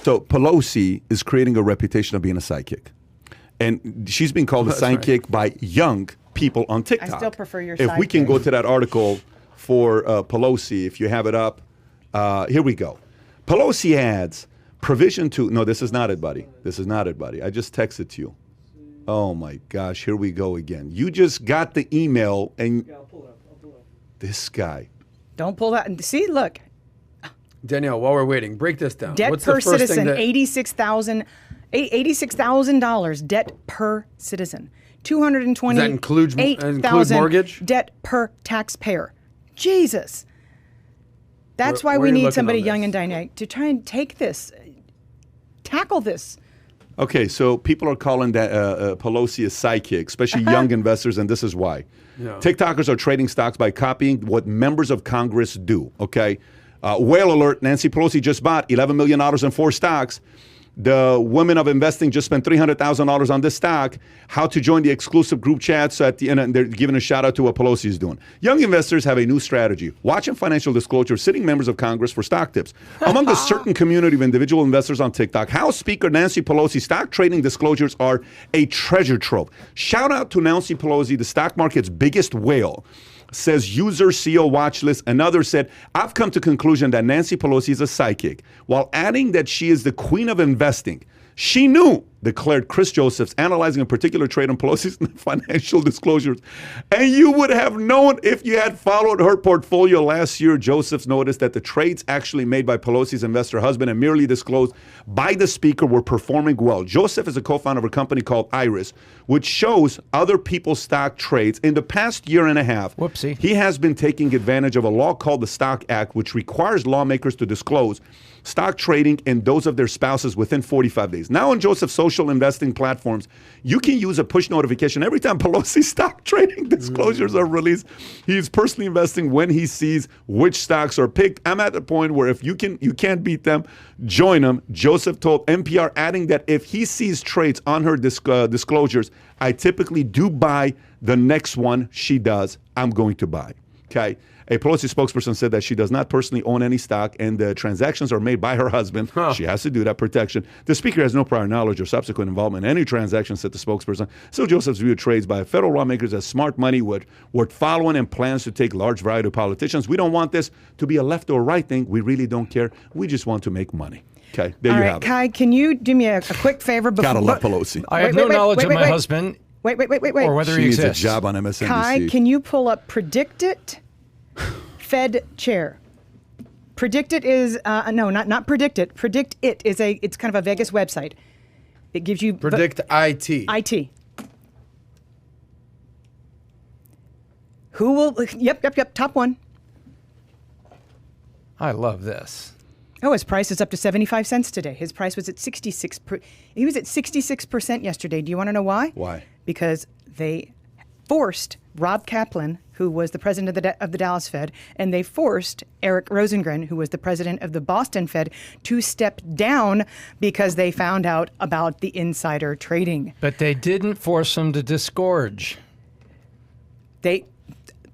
So Pelosi is creating a reputation of being a psychic. And she's being called a psychic by young people on TikTok. I still prefer your If we can go to that article for Pelosi, if you have it up, here we go. Pelosi adds provision to, no, this is not it, buddy. This is not it, buddy. I just texted to you. Oh my gosh, here we go again. You just got the email and Yeah, I'll pull it up. this guy. Don't pull that. See, look. Danielle, while we're waiting, break this down. Debt What's per the first citizen, thing that, $86,000 debt per citizen. $228,000 Does that include mortgage? debt per taxpayer. Jesus. That's Where why are we you need looking somebody on young this? and dynamic to try and tackle this. Okay, so people are calling that Pelosi a psychic, especially young investors, and this is why. Yeah. TikTokers are trading stocks by copying what members of Congress do, okay? Whale alert, Nancy Pelosi just bought $11 million in 4 stocks. The women of investing just spent $300,000 on this stock. How to join the exclusive group chats at the end, and they're giving a shout out to what Pelosi is doing. Young investors have a new strategy. Watching financial disclosure, sitting members of Congress for stock tips. Among a certain community of individual investors on TikTok, House Speaker Nancy Pelosi stock trading disclosures are a treasure trove. Shout out to Nancy Pelosi, the stock market's biggest whale. Says user CEO watch list. Another said, I've come to conclusion that Nancy Pelosi is a psychic, while adding that she is the queen of investing. She knew, declared Chris Josephs, analyzing a particular trade on Pelosi's financial disclosures. And you would have known if you had followed her portfolio last year. Josephs noticed that the trades actually made by Pelosi's investor husband and merely disclosed by the speaker were performing well. Joseph is a co-founder of a company called Iris, which shows other people's stock trades. In the past year and a half, Whoopsie. he has been taking advantage of a law called the Stock Act, which requires lawmakers to disclose stock trading and those of their spouses within 45 days. Now on Joseph's social investing platforms, you can use a push notification every time Pelosi stock trading disclosures are released. He's personally investing when he sees which stocks are picked. I'm at the point where if you can't beat them, join them. Joseph told NPR, adding that if he sees trades on her disclosures, I typically do buy the next one she does. I'm going to buy. Okay. A Pelosi spokesperson said that she does not personally own any stock and the transactions are made by her husband. She has to do that protection. The speaker has no prior knowledge or subsequent involvement in any transactions, said the spokesperson. So Joseph's viewed trades by federal lawmakers as smart money worth following and plans to take large variety of politicians. We don't want this to be a left or right thing. We really don't care. We just want to make money. Okay, there you have it. Kai, can you do me a quick favor? Before, Gotta love Pelosi. I have no knowledge of my husband Wait. or whether She he needs a exists. job on MSNBC. Kai, can you pull up Predictit Fed Chair? Predictit is no, not Predictit. Predictit is it's kind of a Vegas website. It gives you Predict IT. IT. Who will? Yep. Top one. I love this. Oh, his price is up to 75 cents today. His price was at 66. He was at 66% yesterday. Do you want to know why? Why? Because they forced Rob Kaplan, who was the president of the Dallas Fed, and they forced Eric Rosengren, who was the president of the Boston Fed, to step down because they found out about the insider trading. But they didn't force him to disgorge.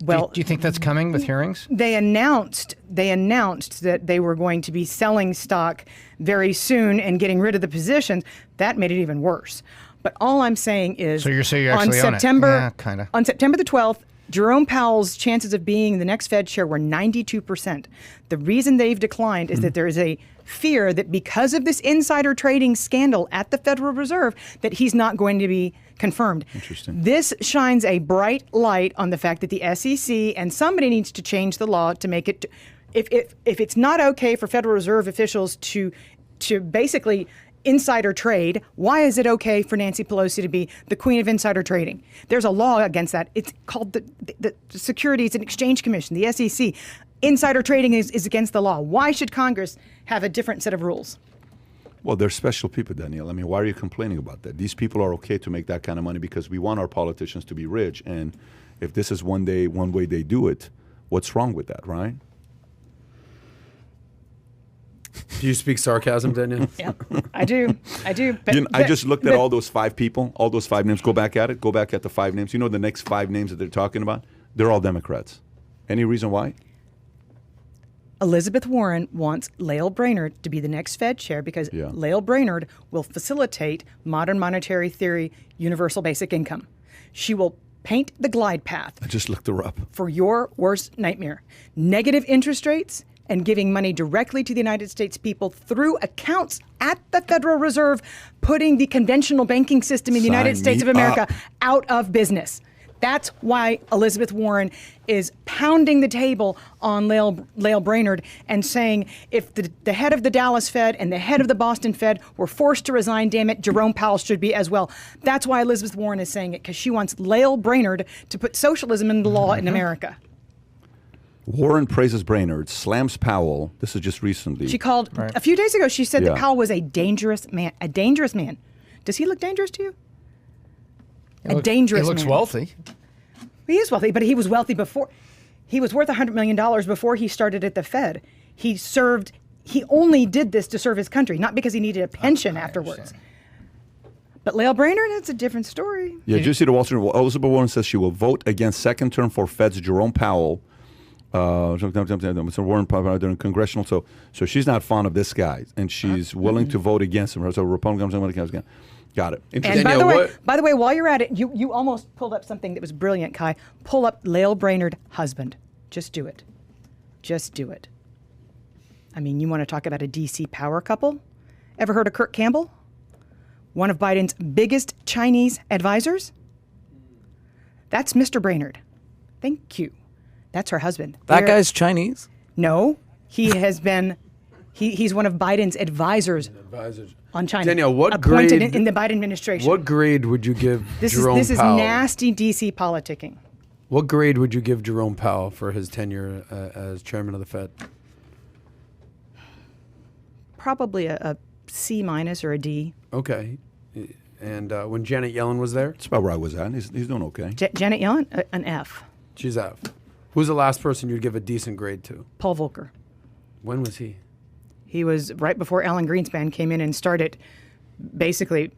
Well, Do you think that's coming with hearings? They announced that they were going to be selling stock very soon and getting rid of the positions. That made it even worse. But all I'm saying is, So you're saying you actually on own it. September, Yeah, kinda. on September the 12th, Jerome Powell's chances of being the next Fed chair were 92%. The reason they've declined is that there is a fear that because of this insider trading scandal at the Federal Reserve, that he's not going to be confirmed. Interesting. This shines a bright light on the fact that the SEC and somebody needs to change the law to make it. If it's not okay for Federal Reserve officials to basically insider trade, why is it okay for Nancy Pelosi to be the queen of insider trading? There's a law against that. It's called the Securities and Exchange Commission, the SEC. Insider trading is against the law. Why should Congress have a different set of rules? Well, they're special people, Danielle. I mean, why are you complaining about that? These people are okay to make that kind of money because we want our politicians to be rich. And if this is one way they do it, what's wrong with that, right? Do you speak sarcasm, Danielle? Yeah, I do. I just looked at all those 5 people, all those 5 names. Go back at the 5 names. You know the next 5 names that they're talking about? They're all Democrats. Any reason why? Elizabeth Warren wants Lael Brainerd to be the next Fed chair because Lael Brainerd will facilitate modern monetary theory, universal basic income. She will paint the glide path. I just looked her up. For your worst nightmare. Negative interest rates and giving money directly to the United States people through accounts at the Federal Reserve, putting the conventional banking system in the United States of America out of business. That's why Elizabeth Warren is pounding the table on Lael Brainerd and saying, if the head of the Dallas Fed and the head of the Boston Fed were forced to resign, damn it, Jerome Powell should be as well. That's why Elizabeth Warren is saying it, because she wants Lael Brainerd to put socialism into law in America. Warren praises Brainerd, slams Powell. This is just recently. She called, a few days ago, she said that Powell was a dangerous man. A dangerous man. Does he look dangerous to you? Dangerous man. He looks wealthy. He is wealthy, but he was wealthy before. He was worth $100 million before he started at the Fed. He only did this to serve his country, not because he needed a pension afterwards. But Lael Brainerd, that's a different story. Yeah, did you see the Wall Street? Elizabeth Warren says she will vote against second term for Fed's Jerome Powell. Warren during congressional, so she's not fond of this guy, and she's willing to vote against him. So Republicans, got it. And by the way, while you're at it, you almost pulled up something that was brilliant, Kai. Pull up Lael Brainerd, husband. Just do it. Just do it. I mean, you want to talk about a DC power couple? Ever heard of Kirk Campbell? One of Biden's biggest Chinese advisors? That's Mr. Brainerd. Thank you. That's her husband. That guy's Chinese? No, he has been. He's one of Biden's advisors on China. Danielle, what appointed grade in the Biden administration? What grade would you give Jerome Powell? This is nasty DC politicking. What grade would you give Jerome Powell for his tenure as chairman of the Fed? Probably a C- or a D. Okay. And when Janet Yellen was there? That's about where I was at. He's doing okay. Janet Yellen, an F. She's F. Who's the last person you'd give a decent grade to? Paul Volcker. When was he? He was right before Alan Greenspan came in and started basically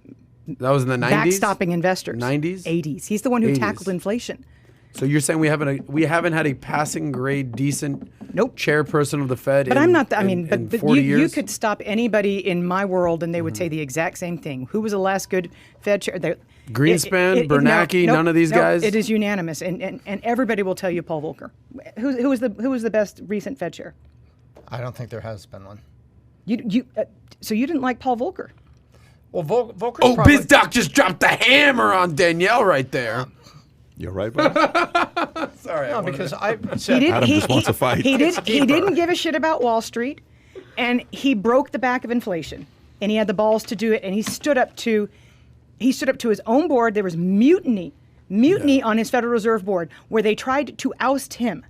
that was in the 90s? backstopping investors. 90s? 80s. He's the one who 80s. tackled inflation. So you're saying we haven't had a passing grade decent chairperson of the Fed but in, I'm not, in but 40 years? You could stop anybody in my world and they would say the exact same thing. Who was the last good Fed chair? Greenspan, Bernanke, none of these guys? It is unanimous, and everybody will tell you Paul Volcker. Who was the best recent Fed chair? I don't think there has been one. So you didn't like Paul Volcker? Well, Volcker. Oh, BizDoc just dropped the hammer on Danielle right there. You're right, bro. Sorry. No, because I said Adam just wants to fight. He didn't give a shit about Wall Street, and he broke the back of inflation, and he had the balls to do it, and he stood up to his own board. There was mutiny on his Federal Reserve Board where they tried to oust him,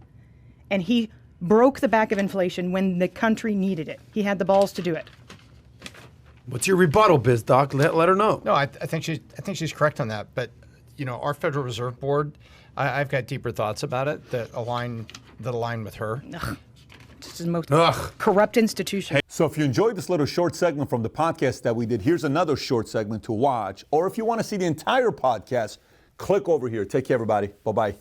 and he broke the back of inflation when the country needed it. He had the balls to do it. What's your rebuttal, BizDoc? Let her know. No, I think she's correct on that. But our Federal Reserve Board, I've got deeper thoughts about it that align with her. This is the most corrupt institution. Hey, so if you enjoyed this little short segment from the podcast that we did, here's another short segment to watch. Or if you want to see the entire podcast, click over here. Take care, everybody. Bye-bye.